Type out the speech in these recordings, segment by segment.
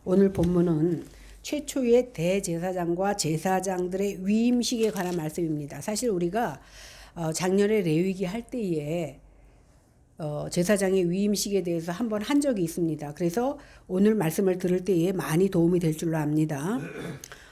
오늘 본문은 최초의 대제사장과 제사장들의 위임식에 관한 말씀입니다. 사실 우리가 작년에 레위기 할 때에 제사장의 위임식에 대해서 한번 한 적이 있습니다. 그래서 오늘 말씀을 들을 때에 많이 도움이 될 줄로 압니다.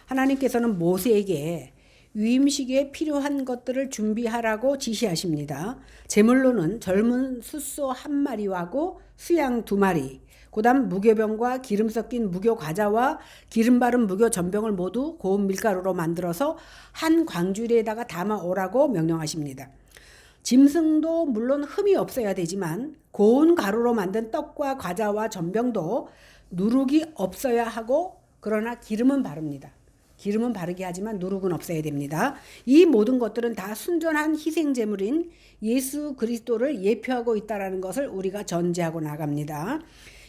하나님께서는 모세에게 위임식에 필요한 것들을 준비하라고 지시하십니다. 제물로는 젊은 숫소 1마리하고 수양 2마리, 그다음 무교병과 기름 섞인 무교 과자와 기름 바른 무교 전병을 모두 고운 밀가루로 만들어서 한 광주리에다가 담아 오라고 명령하십니다. 짐승도 물론 흠이 없어야 되지만 고운 가루로 만든 떡과 과자와 전병도 누룩이 없어야 하고, 그러나 기름은 바릅니다. 기름은 바르게 하지만 누룩은 없어야 됩니다. 이 모든 것들은 다 순전한 희생제물인 예수 그리스도를 예표하고 있다는 것을 우리가 전제하고 나갑니다.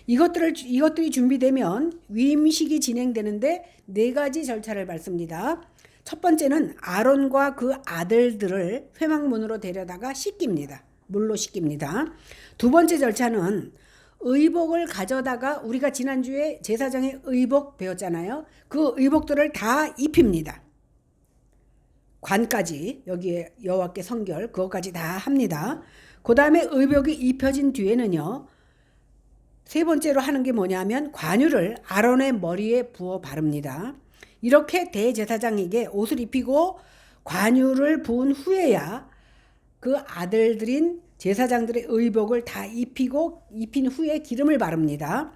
이것들이 준비되면 위임식이 진행되는데 4가지 절차를 밟습니다. 첫 번째는 아론과 그 아들들을 회막문으로 데려다가 씻깁니다. 물로 씻깁니다. 두 번째 절차는 의복을 가져다가, 우리가 지난주에 제사장의 의복 배웠잖아요. 그 의복들을 다 입힙니다. 관까지, 여기에 여호와께 성결, 그것까지 다 합니다. 그 다음에 의복이 입혀진 뒤에는요, 세 번째로 하는 게 뭐냐면 관유를 아론의 머리에 부어 바릅니다. 이렇게 대제사장에게 옷을 입히고 관유를 부은 후에야 그 아들들인 제사장들의 의복을 다 입힌 후에 기름을 바릅니다.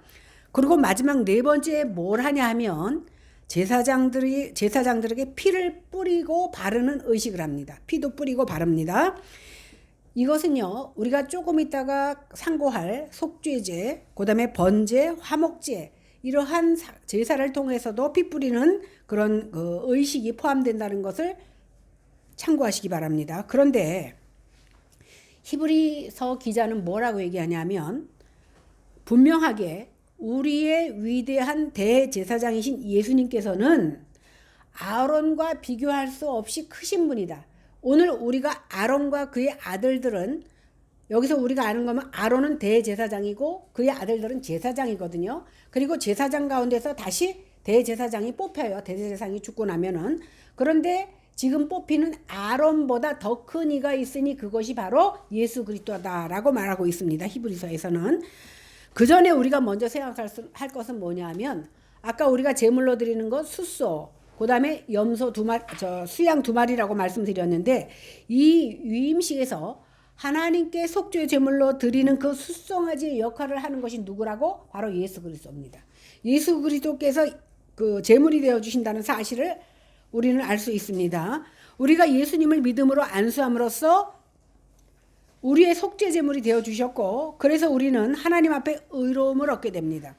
그리고 마지막 4번째 뭘 하냐 하면 제사장들에게 피를 뿌리고 바르는 의식을 합니다. 피도 뿌리고 바릅니다. 이것은요, 우리가 조금 있다가 상고할 속죄제, 그 다음에 번제, 화목제, 이러한 제사를 통해서도 피 뿌리는 그런 의식이 포함된다는 것을 참고하시기 바랍니다. 그런데 히브리서 기자는 뭐라고 얘기하냐면, 분명하게 우리의 위대한 대제사장이신 예수님께서는 아론과 비교할 수 없이 크신 분이다. 오늘 우리가 아론과 그의 아들들은, 여기서 우리가 아는 거면 아론은 대제사장이고 그의 아들들은 제사장이거든요. 그리고 제사장 가운데서 다시 대제사장이 뽑혀요. 대제사장이 죽고 나면은. 그런데 지금 뽑히는 아론보다 더 큰 이가 있으니 그것이 바로 예수 그리스도다라고 말하고 있습니다. 히브리서에서는. 그 전에 우리가 먼저 생각할 것은 뭐냐면, 아까 우리가 제물로 드리는 것 숫소, 그 다음에 염소 2마리, 수양 2마리라고 말씀드렸는데, 이 위임식에서 하나님께 속죄 제물로 드리는 그 숫송아지의 역할을 하는 것이 누구라고? 바로 예수 그리스도입니다. 예수 그리스도께서 그 제물이 되어 주신다는 사실을 우리는 알 수 있습니다. 우리가 예수님을 믿음으로 안수함으로써 우리의 속죄 제물이 되어 주셨고, 그래서 우리는 하나님 앞에 의로움을 얻게 됩니다.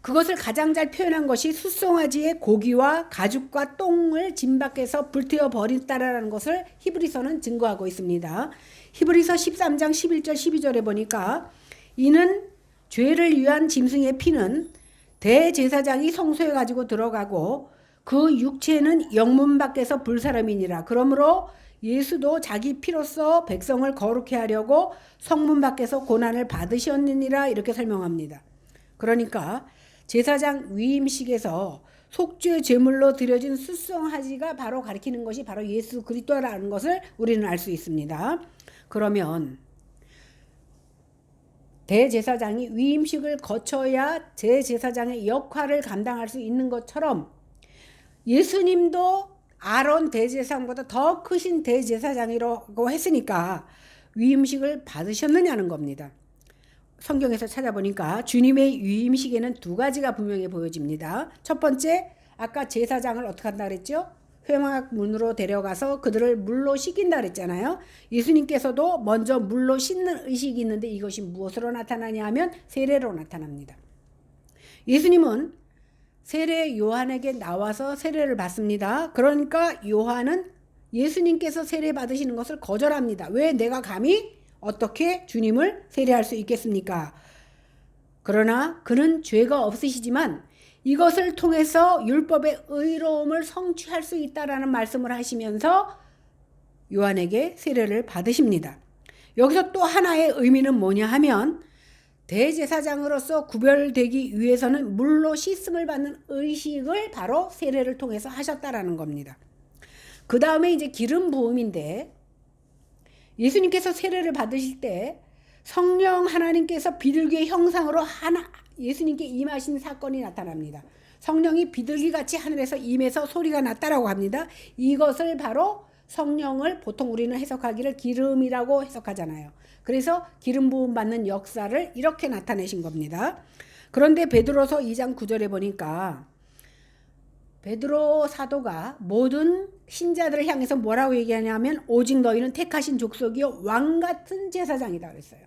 그것을 가장 잘 표현한 것이 숫송아지의 고기와 가죽과 똥을 진 밖에서 불태워 버렸다라는 것을 히브리서는 증거하고 있습니다. 히브리서 13장 11절 12절에 보니까, 이는 죄를 위한 짐승의 피는 대제사장이 성소에 가지고 들어가고 그 육체는 영문 밖에서 불사람이니라. 그러므로 예수도 자기 피로써 백성을 거룩해 하려고 성문 밖에서 고난을 받으셨느니라, 이렇게 설명합니다. 그러니까 제사장 위임식에서 속죄 제물로 드려진 숫송아지가 바로 가리키는 것이 바로 예수 그리스도라는 것을 우리는 알 수 있습니다. 그러면 대제사장이 위임식을 거쳐야 대제사장의 역할을 감당할 수 있는 것처럼, 예수님도 아론 대제사장보다 더 크신 대제사장이라고 했으니까 위임식을 받으셨느냐는 겁니다. 성경에서 찾아보니까 주님의 위임식에는 2가지가 분명히 보여집니다. 첫 번째, 아까 제사장을 어떻게 한다 그랬죠? 회막문으로 데려가서 그들을 물로 씻긴다 그랬잖아요. 예수님께서도 먼저 물로 씻는 의식이 있는데, 이것이 무엇으로 나타나냐 하면 세례로 나타납니다. 예수님은 세례 요한에게 나와서 세례를 받습니다. 그러니까 요한은 예수님께서 세례 받으시는 것을 거절합니다. 왜 내가 감히 어떻게 주님을 세례할 수 있겠습니까? 그러나 그는 죄가 없으시지만 이것을 통해서 율법의 의로움을 성취할 수 있다라는 말씀을 하시면서 요한에게 세례를 받으십니다. 여기서 또 하나의 의미는 뭐냐 하면, 대제사장으로서 구별되기 위해서는 물로 씻음을 받는 의식을 바로 세례를 통해서 하셨다라는 겁니다. 그 다음에 이제 기름 부음인데, 예수님께서 세례를 받으실 때 성령 하나님께서 비둘기의 형상으로 예수님께 임하신 사건이 나타납니다. 성령이 비둘기같이 하늘에서 임해서 소리가 났다라고 합니다. 이것을 바로 성령을 보통 우리는 해석하기를 기름이라고 해석하잖아요. 그래서 기름 부음 받는 역사를 이렇게 나타내신 겁니다. 그런데 베드로서 2장 9절에 보니까 베드로 사도가 모든 신자들을 향해서 뭐라고 얘기하냐면 오직 너희는 택하신 족속이요 왕같은 제사장이다 그랬어요.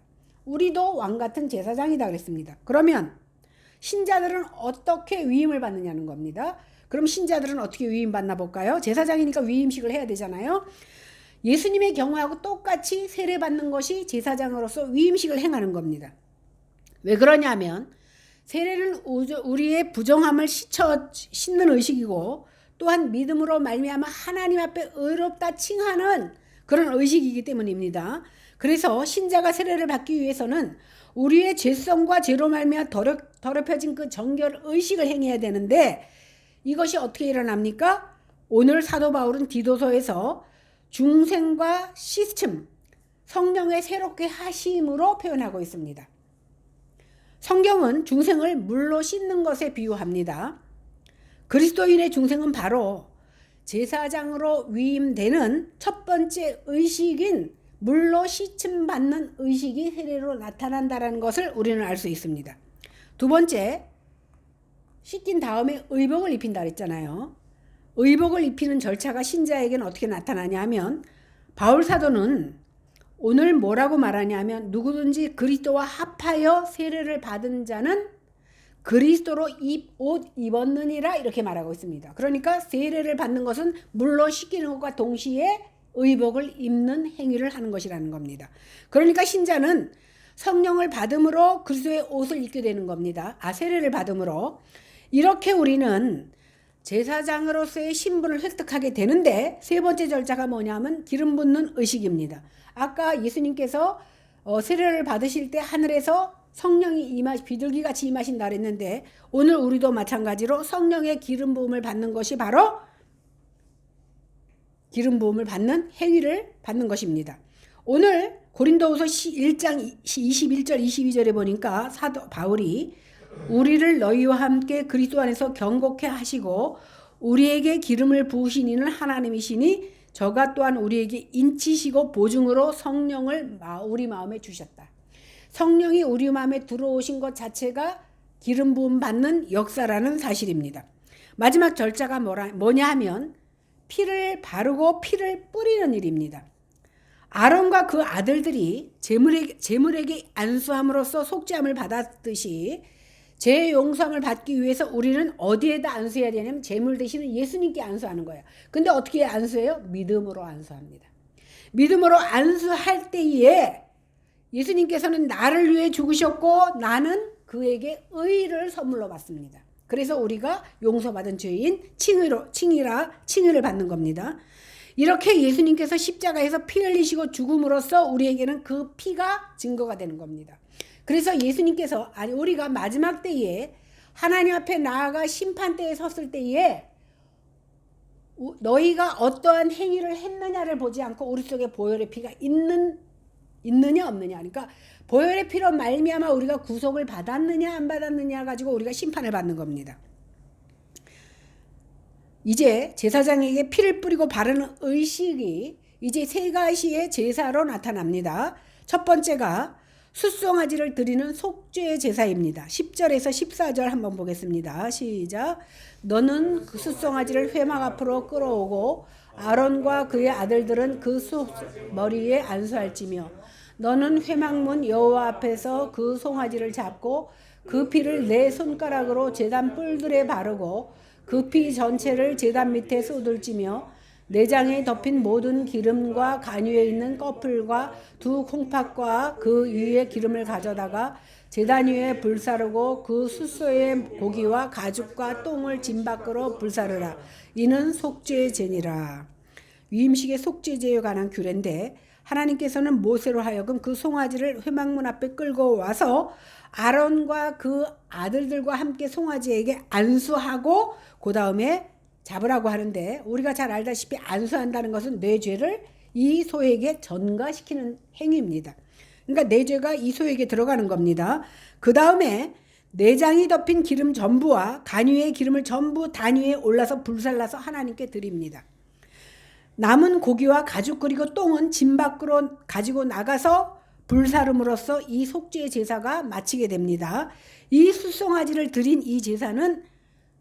우리도 왕같은 제사장이다 그랬습니다. 그러면 신자들은 어떻게 위임을 받느냐는 겁니다. 그럼 신자들은 어떻게 위임 받나 볼까요? 제사장이니까 위임식을 해야 되잖아요. 예수님의 경우하고 똑같이 세례 받는 것이 제사장으로서 위임식을 행하는 겁니다. 왜 그러냐면 세례는 우리의 부정함을 씻는 의식이고 또한 믿음으로 말미암아 하나님 앞에 의롭다 칭하는 그런 의식이기 때문입니다. 그래서 신자가 세례를 받기 위해서는 우리의 죄성과 죄로 말미암아 더럽혀진 그 정결 의식을 행해야 되는데 이것이 어떻게 일어납니까? 오늘 사도 바울은 디도서에서 중생과 씻음, 성령의 새롭게 하심으로 표현하고 있습니다. 성경은 중생을 물로 씻는 것에 비유합니다. 그리스도인의 중생은 바로 제사장으로 위임되는 첫 번째 의식인 물로 씻음 받는 의식이 세례로 나타난다는 것을 우리는 알 수 있습니다. 두 번째, 씻긴 다음에 의복을 입힌다 그랬잖아요. 의복을 입히는 절차가 신자에게는 어떻게 나타나냐 하면 바울 사도는 오늘 뭐라고 말하냐면 누구든지 그리스도와 합하여 세례를 받은 자는 그리스도로 옷 입었느니라 이렇게 말하고 있습니다. 그러니까 세례를 받는 것은 물로 씻기는 것과 동시에 의복을 입는 행위를 하는 것이라는 겁니다. 그러니까 신자는 성령을 받음으로 그리스도의 옷을 입게 되는 겁니다. 세례를 받음으로. 이렇게 우리는 제사장으로서의 신분을 획득하게 되는데 세 번째 절차가 뭐냐면 기름 붓는 의식입니다. 아까 예수님께서 세례를 받으실 때 하늘에서 성령이 비둘기같이 임하신다 그랬는데 오늘 우리도 마찬가지로 성령의 기름 부음을 받는 것이 바로 기름 부음을 받는 행위를 받는 것입니다. 오늘 고린도후서 1장 21절 22절에 보니까 사도 바울이 우리를 너희와 함께 그리스도 안에서 경고케 하시고 우리에게 기름을 부으신 이는 하나님이시니 저가 또한 우리에게 인치시고 보증으로 성령을 우리 마음에 주셨다. 성령이 우리 마음에 들어오신 것 자체가 기름 부음 받는 역사라는 사실입니다. 마지막 절차가 뭐냐 하면 피를 바르고 피를 뿌리는 일입니다. 아론과 그 아들들이 제물에게 안수함으로써 속죄함을 받았듯이 죄 용서함을 받기 위해서 우리는 어디에다 안수해야 되냐면 제물 대신에 예수님께 안수하는 거예요. 근데 어떻게 안수해요? 믿음으로 안수합니다. 믿음으로 안수할 때에 예수님께서는 나를 위해 죽으셨고 나는 그에게 의를 선물로 받습니다. 그래서 우리가 용서받은 죄인 칭의를 받는 겁니다. 이렇게 예수님께서 십자가에서 피 흘리시고 죽음으로써 우리에게는 그 피가 증거가 되는 겁니다. 그래서 예수님께서 우리가 마지막 때에 하나님 앞에 나아가 심판대에 섰을 때에 너희가 어떠한 행위를 했느냐를 보지 않고 우리 속에 보혈의 피가 있느냐 없느냐, 그러니까 보혈의 피로 말미암아 우리가 구속을 받았느냐 안 받았느냐 가지고 우리가 심판을 받는 겁니다. 이제 제사장에게 피를 뿌리고 바르는 의식이 이제 세 가지의 제사로 나타납니다. 첫 번째가 숫송아지를 드리는 속죄 제사입니다. 10절에서 14절 한번 보겠습니다. 시작. 너는 그 숫송아지를 회막 앞으로 끌어오고 아론과 그의 아들들은 그 머리에 안수할지며 너는 회막문 여호와 앞에서 그 송아지를 잡고 그 피를 내 손가락으로 제단 뿔들에 바르고 그 피 전체를 제단 밑에 쏟을지며 내장에 덮인 모든 기름과 간 위에 있는 꺼풀과 두 콩팥과 그 위에 기름을 가져다가 제단 위에 불사르고 그 숫소의 고기와 가죽과 똥을 짐 밖으로 불사르라. 이는 속죄제니라. 위임식의 속죄제에 관한 규례인데 하나님께서는 모세로 하여금 그 송아지를 회막문 앞에 끌고 와서 아론과 그 아들들과 함께 송아지에게 안수하고 그 다음에 잡으라고 하는데, 우리가 잘 알다시피 안수한다는 것은 내 죄를 이 소에게 전가시키는 행위입니다. 그러니까 내 죄가 이 소에게 들어가는 겁니다. 그 다음에 내장이 덮인 기름 전부와 간 위의 기름을 전부 단 위에 올라서 불살라서 하나님께 드립니다. 남은 고기와 가죽 그리고 똥은 진 밖으로 가지고 나가서 불사름으로써 이 속죄 제사가 마치게 됩니다. 이 수송아지를 드린 이 제사는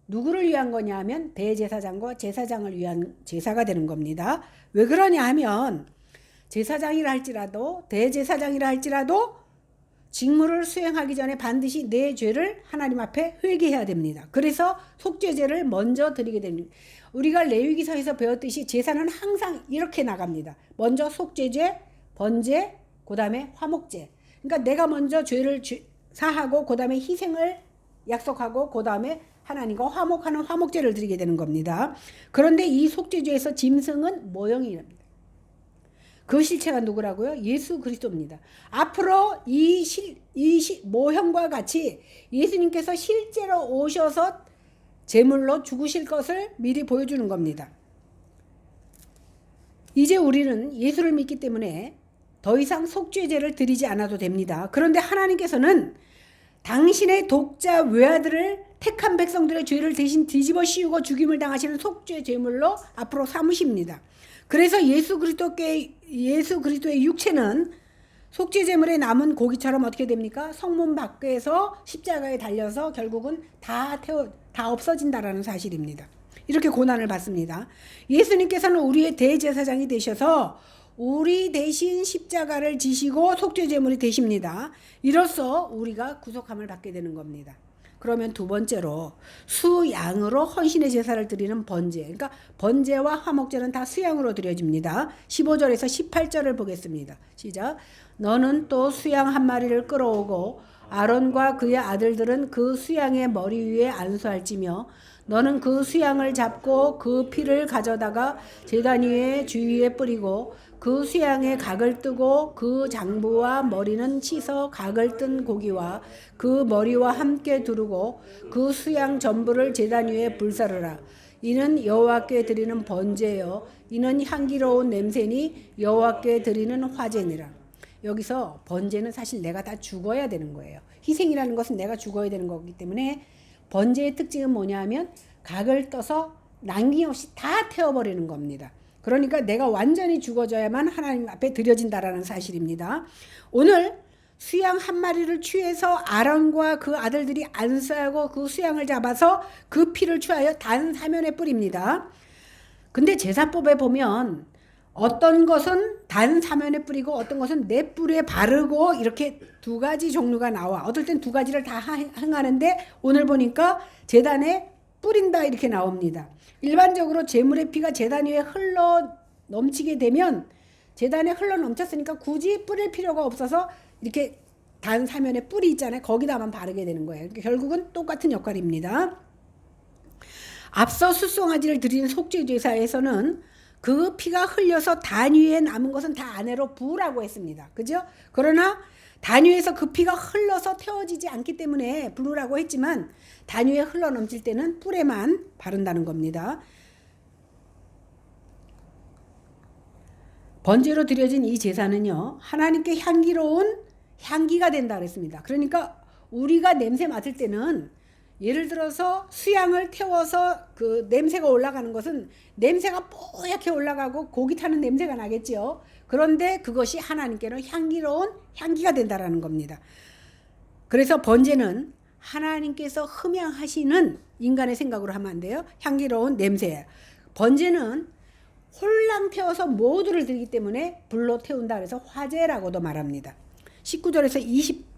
누구를 위한 거냐 하면 대제사장과 제사장을 위한 제사가 되는 겁니다. 왜 그러냐 하면 제사장이라 할지라도 대제사장이라 할지라도 직무를 수행하기 전에 반드시 내 죄를 하나님 앞에 회개해야 됩니다. 그래서 속죄제를 먼저 드리게 됩니다. 우리가 레위기서에서 배웠듯이 제사는 항상 이렇게 나갑니다. 먼저 속죄제, 번제, 그 다음에 화목제. 그러니까 내가 먼저 죄를 사하고 그 다음에 희생을 약속하고 그 다음에 하나님과 화목하는 화목제를 드리게 되는 겁니다. 그런데 이 속죄제에서 짐승은 모형이랍니다. 그 실체가 누구라고요? 예수 그리스도입니다. 앞으로 이 모형과 같이 예수님께서 실제로 오셔서 제물로 죽으실 것을 미리 보여주는 겁니다. 이제 우리는 예수를 믿기 때문에 더 이상 속죄제를 드리지 않아도 됩니다. 그런데 하나님께서는 당신의 독자 외아들을 택한 백성들의 죄를 대신 뒤집어 씌우고 죽임을 당하시는 속죄 제물로 앞으로 삼으십니다. 그래서 예수 그리스도의 육체는 속죄 제물에 남은 고기처럼 어떻게 됩니까? 성문 밖에서 십자가에 달려서 결국은 다 없어진다라는 사실입니다. 이렇게 고난을 받습니다. 예수님께서는 우리의 대제사장이 되셔서 우리 대신 십자가를 지시고 속죄 제물이 되십니다. 이로써 우리가 구속함을 받게 되는 겁니다. 그러면 두 번째로 수양으로 헌신의 제사를 드리는 번제. 그러니까 번제와 화목제는 다 수양으로 드려집니다. 15절에서 18절을 보겠습니다. 시작. 너는 또 수양 한 마리를 끌어오고 아론과 그의 아들들은 그 수양의 머리 위에 안수할지며 너는 그 수양을 잡고 그 피를 가져다가 제단 위에 주위에 뿌리고 그 수양에 각을 뜨고 그 장부와 머리는 씻어 각을 뜬 고기와 그 머리와 함께 두르고 그 수양 전부를 제단 위에 불사르라. 이는 여호와께 드리는 번제요 이는 향기로운 냄새니 여호와께 드리는 화제니라. 여기서 번제는 사실 내가 다 죽어야 되는 거예요. 희생이라는 것은 내가 죽어야 되는 거기 때문에 번제의 특징은 뭐냐 하면 각을 떠서 남김없이 다 태워버리는 겁니다. 그러니까 내가 완전히 죽어져야만 하나님 앞에 드려진다라는 사실입니다. 오늘 수양 한 마리를 취해서 아론과 그 아들들이 안수하고 그 수양을 잡아서 그 피를 취하여 단 사면에 뿌립니다. 근데 제사법에 보면 어떤 것은 단 사면에 뿌리고 어떤 것은 네 뿔에 바르고 이렇게 두 가지 종류가 나와. 어떨 땐 두 가지를 다 행하는데 오늘 보니까 제단에 뿌린다 이렇게 나옵니다. 일반적으로 제물의 피가 제단 위에 흘러 넘치게 되면 제단에 흘러 넘쳤으니까 굳이 뿌릴 필요가 없어서 이렇게 단 사면에 뿔이 있잖아요. 거기다만 바르게 되는 거예요. 결국은 똑같은 역할입니다. 앞서 숫송아지를 드리는 속죄제사에서는 그 피가 흘려서 단 위에 남은 것은 다 아내로 부으라고 했습니다. 그죠? 그러나 단 위에서 그 피가 흘러서 태워지지 않기 때문에 부으라고 했지만 단 위에 흘러 넘칠 때는 뿔에만 바른다는 겁니다. 번제로 드려진 이 제사는요, 하나님께 향기로운 향기가 된다 그랬습니다. 그러니까 우리가 냄새 맡을 때는 예를 들어서 수양을 태워서 그 냄새가 올라가는 것은 냄새가 뽀얗게 올라가고 고기 타는 냄새가 나겠죠. 그런데 그것이 하나님께는 향기로운 향기가 된다라는 겁니다. 그래서 번제는 하나님께서 흠양하시는 인간의 생각으로 하면 안 돼요. 향기로운 냄새예요. 번제는 홀랑 태워서 모두를 드리기 때문에 불로 태운다 그래서 화제라고도 말합니다. 19절에서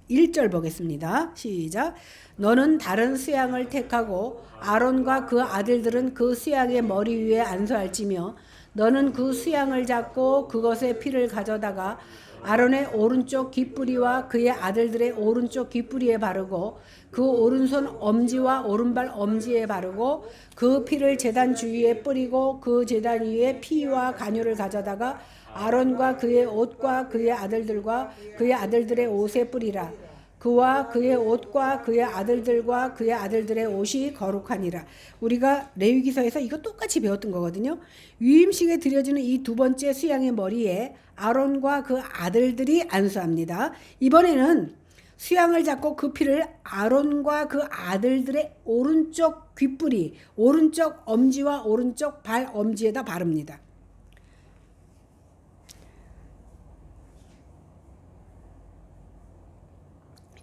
21절 보겠습니다. 시작. 너는 다른 수양을 택하고 아론과 그 아들들은 그 수양의 머리 위에 안수할지며 너는 그 수양을 잡고 그것의 피를 가져다가 아론의 오른쪽 귓뿌리와 그의 아들들의 오른쪽 귓뿌리에 바르고 그 오른손 엄지와 오른발 엄지에 바르고 그 피를 제단 주위에 뿌리고 그 제단 위에 피와 간유를 가져다가 아론과 그의 옷과 그의 아들들과 그의 아들들의 옷에 뿌리라. 그 그와 그의 옷과 그의 아들들과 그의 아들들의 옷이 거룩하니라. 우리가 레위기서에서 이거 똑같이 배웠던 거거든요. 위임식에 드려지는 이 두 번째 수양의 머리에 아론과 그 아들들이 안수합니다. 이번에는 수양을 잡고 그 피를 아론과 그 아들들의 오른쪽 귓뿌리, 오른쪽 엄지와 오른쪽 발 엄지에다 바릅니다.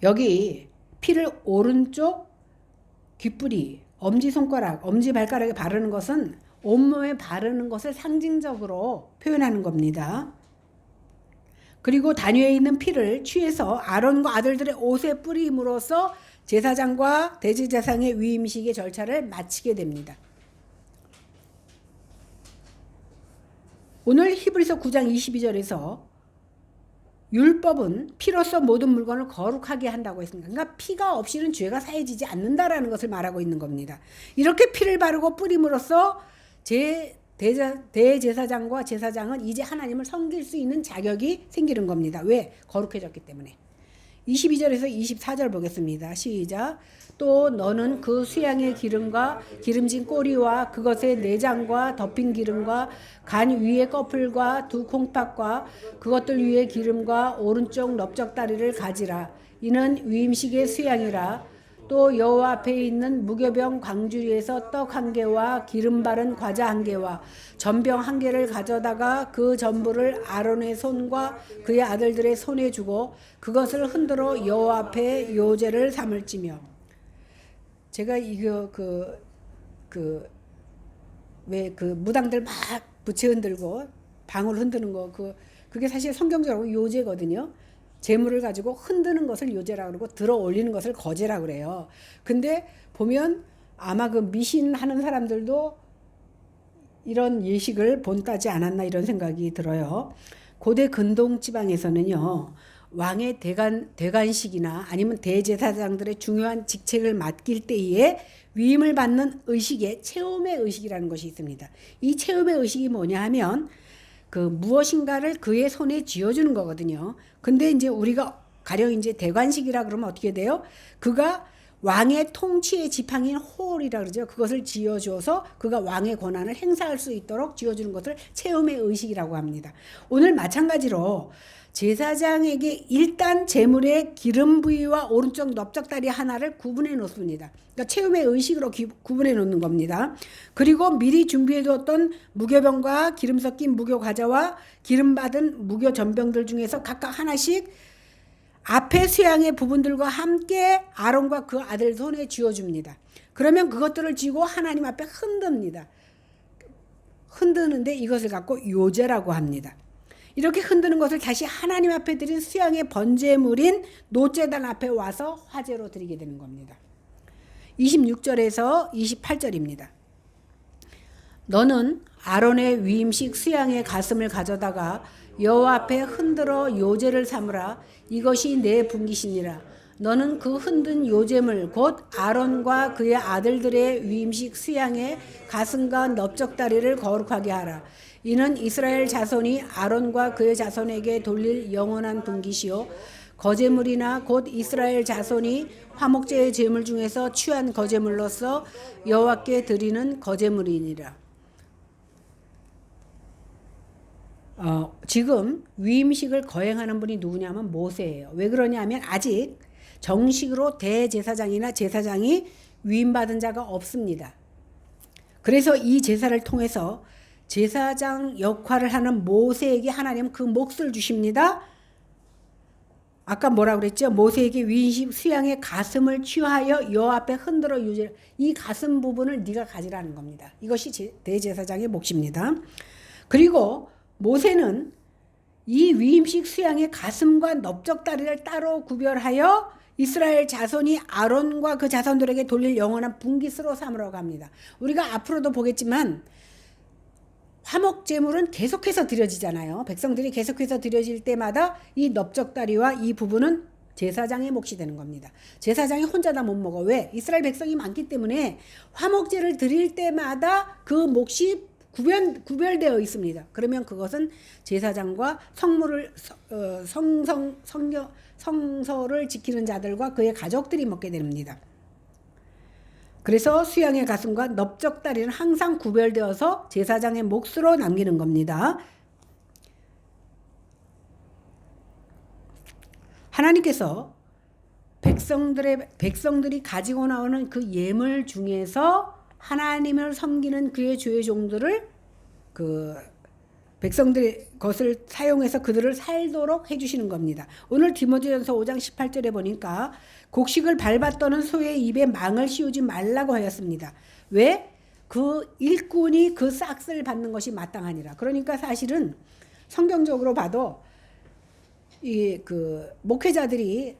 여기 피를 오른쪽 귓뿌리, 엄지손가락, 엄지발가락에 바르는 것은 온몸에 바르는 것을 상징적으로 표현하는 겁니다. 그리고 단위에 있는 피를 취해서 아론과 아들들의 옷에 뿌림으로써 제사장과 대제사장의 위임식의 절차를 마치게 됩니다. 오늘 히브리서 9장 22절에서 율법은 피로써 모든 물건을 거룩하게 한다고 했습니다. 그러니까 피가 없이는 죄가 사해지지 않는다라는 것을 말하고 있는 겁니다. 이렇게 피를 바르고 뿌림으로써 대제사장과 제사장은 이제 하나님을 섬길 수 있는 자격이 생기는 겁니다. 왜? 거룩해졌기 때문에. 22절에서 24절 보겠습니다. 시작. 또 너는 그 수양의 기름과 기름진 꼬리와 그것의 내장과 덮인 기름과 간 위의 꺼풀과 두 콩팥과 그것들 위의 기름과 오른쪽 넓적다리를 가지라. 이는 위임식의 수양이라. 또 여호와 앞에 있는 무교병 광주리에서 떡 한 개와 기름 바른 과자 한 개와 전병 한 개를 가져다가 그 전부를 아론의 손과 그의 아들들의 손에 주고 그것을 흔들어 여호와 앞에 요제를 삼을지며. 제가 이거 왜 그 무당들 막 부채 흔들고 방울 흔드는 거 그게 사실 성경적으로 요제거든요. 재물을 가지고 흔드는 것을 요제라고 그러고 들어 올리는 것을 거제라고 그래요. 근데 보면 아마 그 미신하는 사람들도 이런 예식을 본따지 않았나 이런 생각이 들어요. 고대 근동 지방에서는요. 왕의 대관식이나 아니면 대제사장들의 중요한 직책을 맡길 때에 위임을 받는 의식에 체험의 의식이라는 것이 있습니다. 이 체험의 의식이 뭐냐 하면 그 무엇인가를 그의 손에 쥐어주는 거거든요. 근데 이제 우리가 가령 이제 대관식이라 그러면 어떻게 돼요? 그가 왕의 통치의 지팡이인 호올이라 그러죠. 그것을 쥐어줘서 그가 왕의 권한을 행사할 수 있도록 쥐어주는 것을 체험의 의식이라고 합니다. 오늘 마찬가지로 제사장에게 일단 제물의 기름 부위와 오른쪽 넓적다리 하나를 구분해 놓습니다. 그러니까 체험의 의식으로 구분해 놓는 겁니다. 그리고 미리 준비해 두었던 무교병과 기름 섞인 무교 과자와 기름 받은 무교 전병들 중에서 각각 하나씩 앞에 수양의 부분들과 함께 아론과 그 아들 손에 쥐어줍니다. 그러면 그것들을 쥐고 하나님 앞에 흔듭니다. 흔드는데 이것을 갖고 요제라고 합니다. 이렇게 흔드는 것을 다시 하나님 앞에 드린 수양의 번제물인 노제단 앞에 와서 화제로 드리게 되는 겁니다. 26절에서 28절입니다. 너는 아론의 위임식 수양의 가슴을 가져다가 여호와 앞에 흔들어 요제를 삼으라. 이것이 내 분깃이니라. 너는 그 흔든 요제물 곧 아론과 그의 아들들의 위임식 수양의 가슴과 넓적다리를 거룩하게 하라. 이는 이스라엘 자손이 아론과 그의 자손에게 돌릴 영원한 분깃이요 거제물이나 곧 이스라엘 자손이 화목제의 제물 중에서 취한 거제물로서 여호와께 드리는 거제물이니라. 지금 위임식을 거행하는 분이 누구냐면 모세예요. 왜 그러냐면 아직 정식으로 대제사장이나 제사장이 위임받은 자가 없습니다. 그래서 이 제사를 통해서 제사장 역할을 하는 모세에게 하나님은 그 몫을 주십니다. 아까 뭐라고 그랬죠? 모세에게 위임식 수양의 가슴을 취하여 여호와 앞에 흔들어 유지라. 이 가슴 부분을 네가 가지라는 겁니다. 이것이 대제사장의 몫입니다. 그리고 모세는 이 위임식 수양의 가슴과 넓적다리를 따로 구별하여 이스라엘 자손이 아론과 그 자손들에게 돌릴 영원한 분깃으로 삼으라고 합니다. 우리가 앞으로도 보겠지만 화목제물은 계속해서 드려지잖아요. 백성들이 계속해서 드려질 때마다 이 넓적다리와 이 부분은 제사장의 몫이 되는 겁니다. 제사장이 혼자 다 못 먹어. 왜? 이스라엘 백성이 많기 때문에 화목제를 드릴 때마다 그 몫이 구별되어 있습니다. 그러면 그것은 제사장과 성서를 지키는 자들과 그의 가족들이 먹게 됩니다. 그래서 수양의 가슴과 넓적다리는 항상 구별되어서 제사장의 몫으로 남기는 겁니다. 하나님께서 백성들이 가지고 나오는 그 예물 중에서 하나님을 섬기는 그의 주의 종들을 백성들의 것을 사용해서 그들을 살도록 해주시는 겁니다. 오늘 디모데전서 5장 18절에 보니까 곡식을 밟았더는 소의 입에 망을 씌우지 말라고 하였습니다. 왜? 그 일꾼이 그 싹을 받는 것이 마땅하니라. 그러니까 사실은 성경적으로 봐도 목회자들이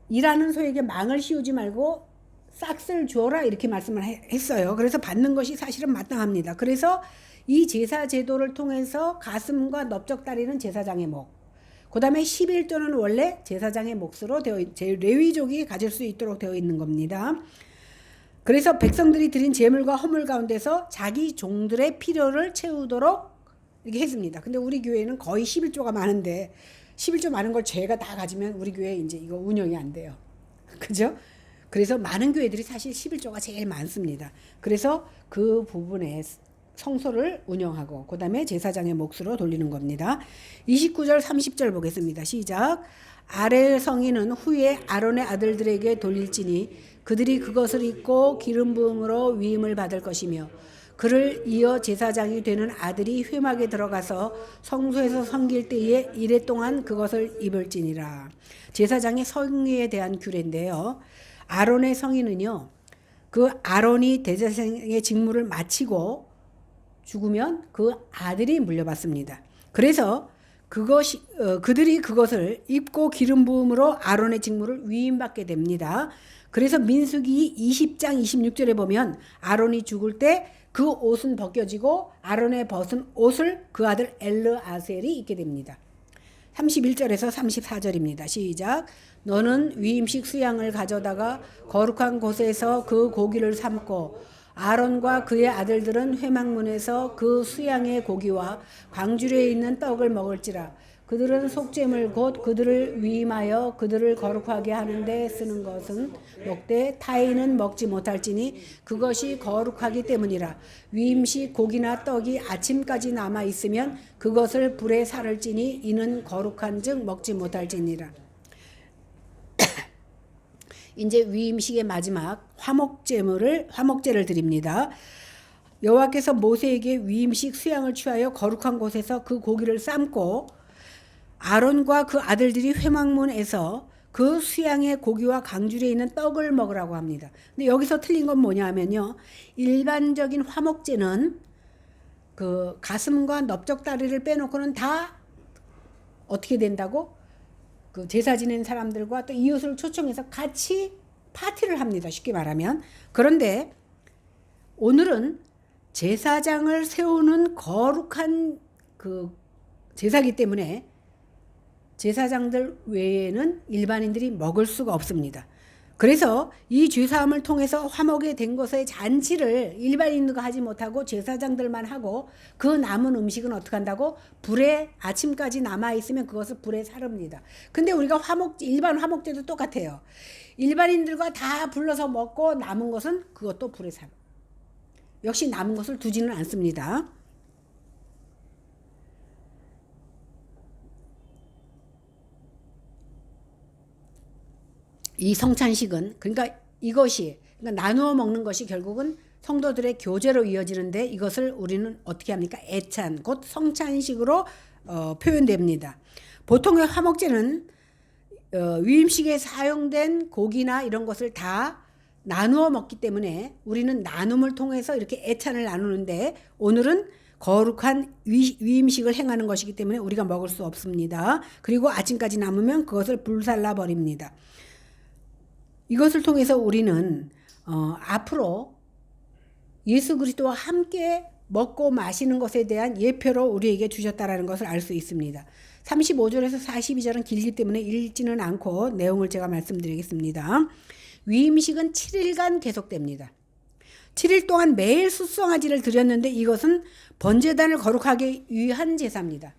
일하는 소에게 망을 씌우지 말고 싹을 주어라 이렇게 말씀을 했어요. 그래서 받는 것이 사실은 마땅합니다. 그래서 이 제사 제도를 통해서 가슴과 넓적다리는 제사장의 목, 그 다음에 11조는 원래 제사장의 몫으로 레위족이 가질 수 있도록 되어 있는 겁니다. 그래서 백성들이 드린 제물과 허물 가운데서 자기 종들의 필요를 채우도록 이렇게 했습니다. 근데 우리 교회는 거의 11조가 많은데 11조 많은 걸 제가 다 가지면 우리 교회 이제 이거 운영이 안 돼요. 그죠? 그래서 많은 교회들이 사실 11조가 제일 많습니다. 그래서 그 부분에 성소를 운영하고 그 다음에 제사장의 몫으로 돌리는 겁니다. 29절 30절 보겠습니다. 시작. 아래의 성인은 후에 아론의 아들들에게 돌릴지니 그들이 그것을 입고 기름 부음으로 위임을 받을 것이며 그를 이어 제사장이 되는 아들이 회막에 들어가서 성소에서 섬길 때에 이래 동안 그것을 입을지니라. 제사장의 성위에 대한 규례인데요. 아론의 성인은요, 그 아론이 대제사장의 직무를 마치고 죽으면 그 아들이 물려받습니다. 그래서 그들이 그것을 입고 기름 부음으로 아론의 직무를 위임받게 됩니다. 그래서 민수기 20장 26절에 보면 아론이 죽을 때 그 옷은 벗겨지고 아론의 벗은 옷을 그 아들 엘르아셀이 입게 됩니다. 31절에서 34절입니다. 시작. 너는 위임식 수양을 가져다가 거룩한 곳에서 그 고기를 삶고 아론과 그의 아들들은 회막문에서 그 수양의 고기와 광주리에 있는 떡을 먹을지라. 그들은 속죄물 곧 그들을 위임하여 그들을 거룩하게 하는데 쓰는 것은 먹되 타인은 먹지 못할지니 그것이 거룩하기 때문이라. 위임식 고기나 떡이 아침까지 남아 있으면 그것을 불에 살을지니 이는 거룩한즉 먹지 못할지니라. 이제 위임식의 마지막 화목제를 드립니다. 여호와께서 모세에게 위임식 수양을 취하여 거룩한 곳에서 그 고기를 삶고 아론과 그 아들들이 회막문에서 그 수양의 고기와 강줄에 있는 떡을 먹으라고 합니다. 근데 여기서 틀린 건 뭐냐면요. 일반적인 화목제는 그 가슴과 넓적다리를 빼놓고는 다 어떻게 된다고? 그 제사 지낸 사람들과 또 이웃을 초청해서 같이 파티를 합니다. 쉽게 말하면. 그런데 오늘은 제사장을 세우는 거룩한 그 제사기 때문에 제사장들 외에는 일반인들이 먹을 수가 없습니다. 그래서 이 죄사함을 통해서 화목에 된 것의 잔치를 일반인들과 하지 못하고 제사장들만 하고 그 남은 음식은 어떻게 한다고? 불에 아침까지 남아있으면 그것을 불에 사릅니다. 근데 우리가 일반 화목제도 똑같아요. 일반인들과 다 불러서 먹고 남은 것은 그것도 불에 사요. 역시 남은 것을 두지는 않습니다. 이 성찬식은 그러니까 나누어 먹는 것이 결국은 성도들의 교제로 이어지는데 이것을 우리는 어떻게 합니까? 애찬 곧 성찬식으로 표현됩니다. 보통의 화목제는 위임식에 사용된 고기나 이런 것을 다 나누어 먹기 때문에 우리는 나눔을 통해서 이렇게 애찬을 나누는데 오늘은 거룩한 위임식을 행하는 것이기 때문에 우리가 먹을 수 없습니다. 그리고 아침까지 남으면 그것을 불살라 버립니다. 이것을 통해서 우리는 앞으로 예수 그리스도와 함께 먹고 마시는 것에 대한 예표로 우리에게 주셨다라는 것을 알 수 있습니다. 35절에서 42절은 길기 때문에 읽지는 않고 내용을 제가 말씀드리겠습니다. 위임식은 7일간 계속됩니다. 7일 동안 매일 숫송아지를 드렸는데 이것은 번제단을 거룩하게 위한 제사입니다.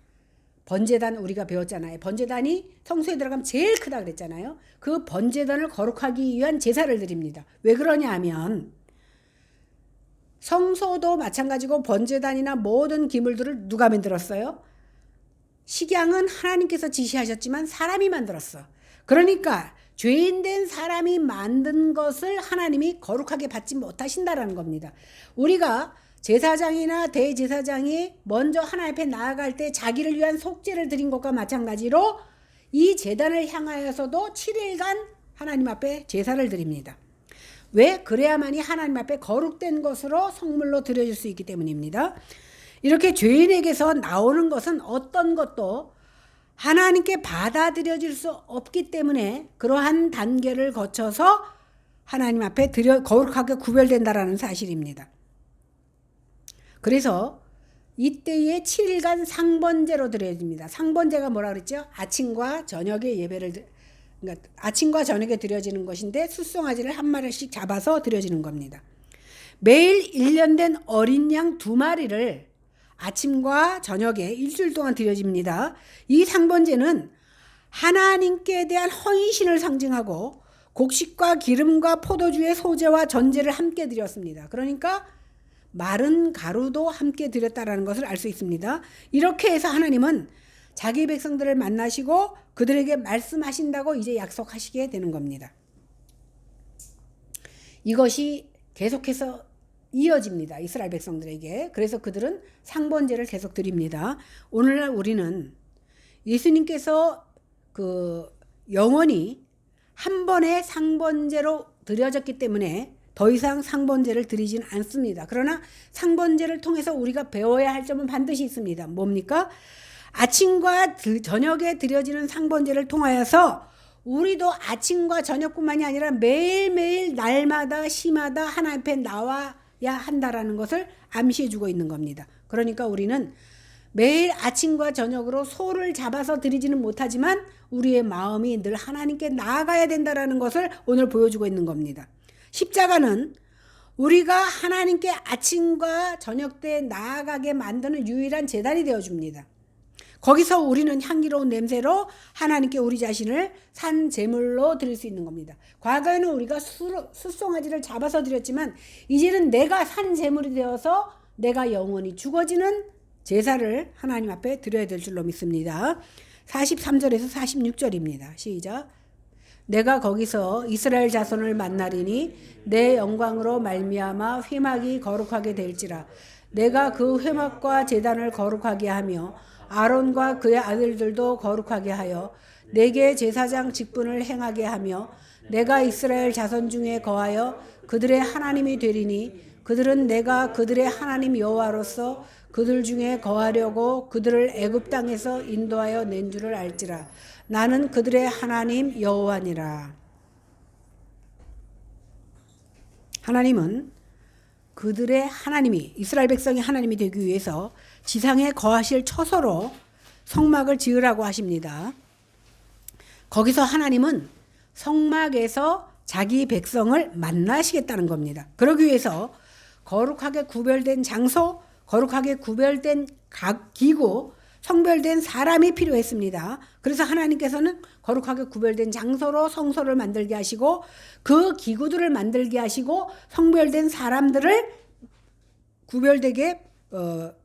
번제단 우리가 배웠잖아요. 번제단이 성소에 들어가면 제일 크다 그랬잖아요. 그 번제단을 거룩하기 위한 제사를 드립니다. 왜 그러냐 하면 성소도 마찬가지고 번제단이나 모든 기물들을 누가 만들었어요? 식양은 하나님께서 지시하셨지만 사람이 만들었어. 그러니까 죄인된 사람이 만든 것을 하나님이 거룩하게 받지 못하신다라는 겁니다. 우리가 제사장이나 대제사장이 먼저 하나님 앞에 나아갈 때 자기를 위한 속죄를 드린 것과 마찬가지로 이 제단을 향하여서도 7일간 하나님 앞에 제사를 드립니다. 왜? 그래야만이 하나님 앞에 거룩된 것으로 성물로 드려질 수 있기 때문입니다. 이렇게 죄인에게서 나오는 것은 어떤 것도 하나님께 받아들여질 수 없기 때문에 그러한 단계를 거쳐서 하나님 앞에 거룩하게 구별된다라는 사실입니다. 그래서 이때에 7일간 상번제로 드려집니다. 상번제가 뭐라 그랬죠? 아침과 저녁에 예배를 그러니까 아침과 저녁에 드려지는 것인데 숫송아지를 한 마리씩 잡아서 드려지는 겁니다. 매일 1년 된 어린 양 2마리를 아침과 저녁에 일주일 동안 드려집니다. 이 상번제는 하나님께 대한 헌신을 상징하고 곡식과 기름과 포도주의 소제와 전제를 함께 드렸습니다. 그러니까 마른 가루도 함께 드렸다라는 것을 알 수 있습니다. 이렇게 해서 하나님은 자기 백성들을 만나시고 그들에게 말씀하신다고 이제 약속하시게 되는 겁니다. 이것이 계속해서 이어집니다. 이스라엘 백성들에게. 그래서 그들은 상번제를 계속 드립니다. 오늘날 우리는 예수님께서 영원히 한 번의 상번제로 드려졌기 때문에 더 이상 상번제를 드리진 않습니다. 그러나 상번제를 통해서 우리가 배워야 할 점은 반드시 있습니다. 뭡니까? 아침과 저녁에 드려지는 상번제를 통하여서 우리도 아침과 저녁뿐만이 아니라 매일매일 날마다 시마다 하나님 앞에 나와야 한다라는 것을 암시해 주고 있는 겁니다. 그러니까 우리는 매일 아침과 저녁으로 소를 잡아서 드리지는 못하지만 우리의 마음이 늘 하나님께 나아가야 된다라는 것을 오늘 보여주고 있는 겁니다. 십자가는 우리가 하나님께 아침과 저녁 때 나아가게 만드는 유일한 제단이 되어줍니다. 거기서 우리는 향기로운 냄새로 하나님께 우리 자신을 산 제물로 드릴 수 있는 겁니다. 과거에는 우리가 숫송아지를 잡아서 드렸지만 이제는 내가 산 제물이 되어서 내가 영원히 죽어지는 제사를 하나님 앞에 드려야 될 줄로 믿습니다. 43절에서 46절입니다. 시작. 내가 거기서 이스라엘 자손을 만나리니 내 영광으로 말미암아 회막이 거룩하게 될지라. 내가 그 회막과 제단을 거룩하게 하며 아론과 그의 아들들도 거룩하게 하여 내게 제사장 직분을 행하게 하며 내가 이스라엘 자손 중에 거하여 그들의 하나님이 되리니 그들은 내가 그들의 하나님 여호와로서 그들 중에 거하려고 그들을 애굽 땅에서 인도하여 낸 줄을 알지라. 나는 그들의 하나님 여호와니라. 하나님은 그들의 하나님이 이스라엘 백성의 하나님이 되기 위해서 지상에 거하실 처소로 성막을 지으라고 하십니다. 거기서 하나님은 성막에서 자기 백성을 만나시겠다는 겁니다. 그러기 위해서 거룩하게 구별된 장소, 거룩하게 구별된 기구, 성별된 사람이 필요했습니다. 그래서 하나님께서는 거룩하게 구별된 장소로 성소를 만들게 하시고 그 기구들을 만들게 하시고 성별된 사람들을 구별되게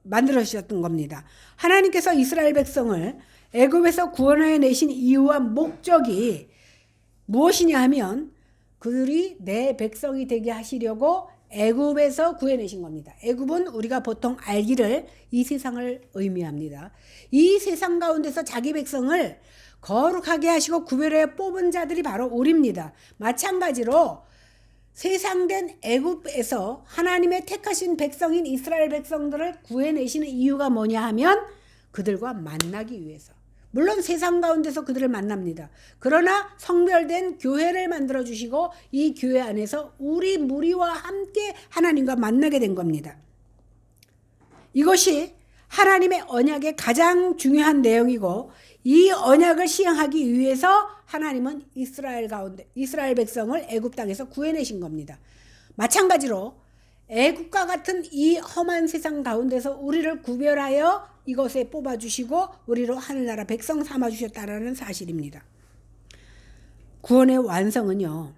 만들어주셨던 겁니다. 하나님께서 이스라엘 백성을 애굽에서 구원하여 내신 이유와 목적이 무엇이냐 하면 그들이 내 백성이 되게 하시려고 애굽에서 구해내신 겁니다. 애굽은 우리가 보통 알기를 이 세상을 의미합니다. 이 세상 가운데서 자기 백성을 거룩하게 하시고 구별해 뽑은 자들이 바로 우리입니다. 마찬가지로 세상된 애굽에서 하나님의 택하신 백성인 이스라엘 백성들을 구해내시는 이유가 뭐냐 하면 그들과 만나기 위해서. 물론 세상 가운데서 그들을 만납니다. 그러나 성별된 교회를 만들어주시고 이 교회 안에서 우리 무리와 함께 하나님과 만나게 된 겁니다. 이것이 하나님의 언약의 가장 중요한 내용이고 이 언약을 시행하기 위해서 하나님은 이스라엘 백성을 애굽 땅에서 구해내신 겁니다. 마찬가지로 애국과 같은 이 험한 세상 가운데서 우리를 구별하여 이것에 뽑아주시고 우리로 하늘나라 백성 삼아주셨다라는 사실입니다. 구원의 완성은요,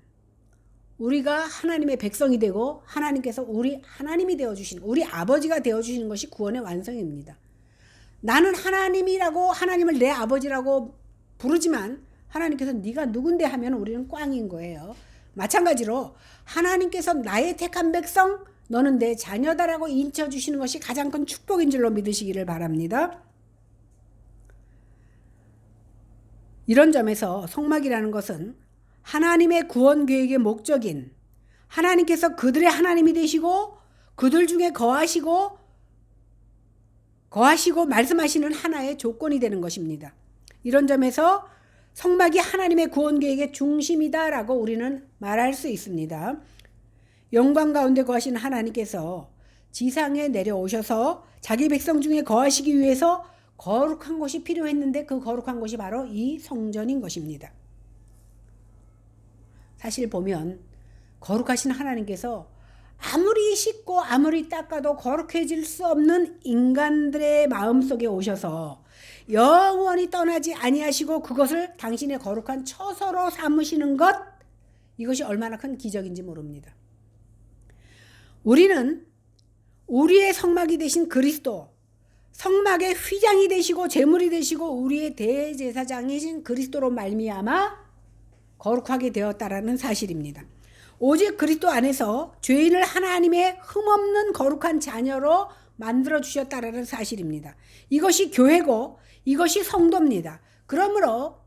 우리가 하나님의 백성이 되고 하나님께서 우리 하나님이 되어주시는, 우리 아버지가 되어주시는 것이 구원의 완성입니다. 나는 하나님이라고, 하나님을 내 아버지라고 부르지만 하나님께서 네가 누군데 하면 우리는 꽝인 거예요. 마찬가지로 하나님께서 나의 택한 백성, 너는 내 자녀다라고 인쳐주시는 것이 가장 큰 축복인 줄로 믿으시기를 바랍니다. 이런 점에서 성막이라는 것은 하나님의 구원 계획의 목적인, 하나님께서 그들의 하나님이 되시고 그들 중에 거하시고 말씀하시는 하나의 조건이 되는 것입니다. 이런 점에서 성막이 하나님의 구원 계획의 중심이다라고 우리는 말할 수 있습니다. 영광 가운데 거하시는 하나님께서 지상에 내려오셔서 자기 백성 중에 거하시기 위해서 거룩한 곳이 필요했는데 그 거룩한 곳이 바로 이 성전인 것입니다. 사실 보면 거룩하신 하나님께서 아무리 씻고 아무리 닦아도 거룩해질 수 없는 인간들의 마음속에 오셔서 영원히 떠나지 아니하시고 그것을 당신의 거룩한 처소로 삼으시는 것, 이것이 얼마나 큰 기적인지 모릅니다. 우리는 우리의 성막이 되신 그리스도, 성막의 휘장이 되시고 제물이 되시고 우리의 대제사장이신 그리스도로 말미암아 거룩하게 되었다라는 사실입니다. 오직 그리스도 안에서 죄인을 하나님의 흠없는 거룩한 자녀로 만들어 주셨다라는 사실입니다. 이것이 교회고 이것이 성도입니다. 그러므로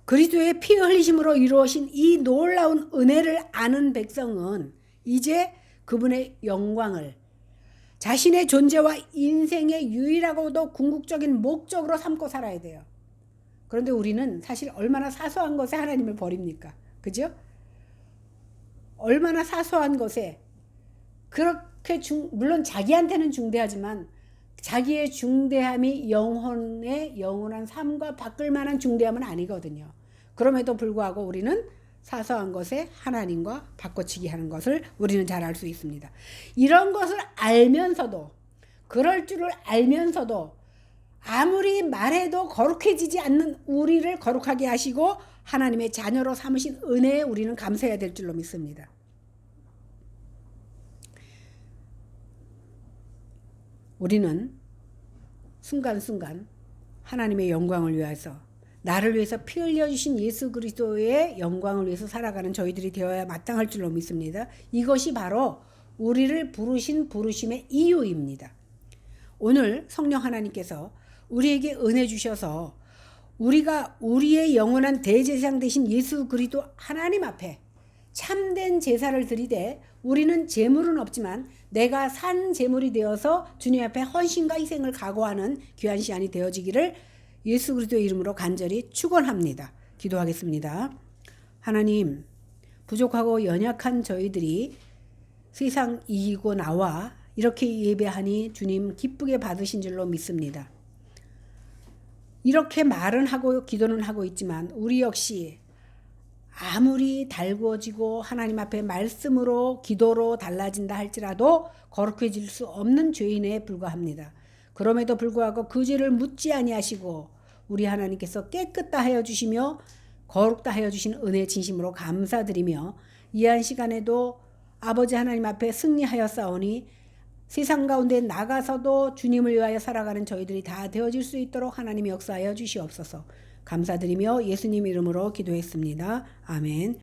그리스도의 피 흘리심으로 이루어진 이 놀라운 은혜를 아는 백성은 이제 그분의 영광을 자신의 존재와 인생의 유일하고도 궁극적인 목적으로 삼고 살아야 돼요. 그런데 우리는 사실 얼마나 사소한 것에 하나님을 버립니까? 그죠? 얼마나 사소한 것에 그렇게 물론 자기한테는 중대하지만 자기의 중대함이 영혼의 영원한 삶과 바꿀 만한 중대함은 아니거든요. 그럼에도 불구하고 우리는 사소한 것에 하나님과 바꿔치기 하는 것을 우리는 잘 알 수 있습니다. 이런 것을 알면서도, 그럴 줄을 알면서도 아무리 말해도 거룩해지지 않는 우리를 거룩하게 하시고 하나님의 자녀로 삼으신 은혜에 우리는 감사해야 될 줄로 믿습니다. 우리는 순간순간 하나님의 영광을 위해서, 나를 위해서 피 흘려주신 예수 그리스도의 영광을 위해서 살아가는 저희들이 되어야 마땅할 줄로 믿습니다. 이것이 바로 우리를 부르신 부르심의 이유입니다. 오늘 성령 하나님께서 우리에게 은혜 주셔서 우리가 우리의 영원한 대제사장 되신 예수 그리스도 하나님 앞에 참된 제사를 드리되 우리는 제물은 없지만 내가 산 제물이 되어서 주님 앞에 헌신과 희생을 각오하는 귀한 시간이 되어지기를 예수 그리스도의 이름으로 간절히 축원합니다. 기도하겠습니다. 하나님, 부족하고 연약한 저희들이 세상 이기고 나와 이렇게 예배하니 주님 기쁘게 받으신 줄로 믿습니다. 이렇게 말은 하고 기도는 하고 있지만 우리 역시 아무리 달구어지고 하나님 앞에 말씀으로 기도로 달라진다 할지라도 거룩해질 수 없는 죄인에 불과합니다. 그럼에도 불구하고 그 죄를 묻지 아니하시고 우리 하나님께서 깨끗다 하여 주시며 거룩다 하여 주신 은혜 진심으로 감사드리며 이한 시간에도 아버지 하나님 앞에 승리하였사오니 세상 가운데 나가서도 주님을 위하여 살아가는 저희들이 다 되어질 수 있도록 하나님이 역사하여 주시옵소서. 감사드리며 예수님 이름으로 기도했습니다. 아멘.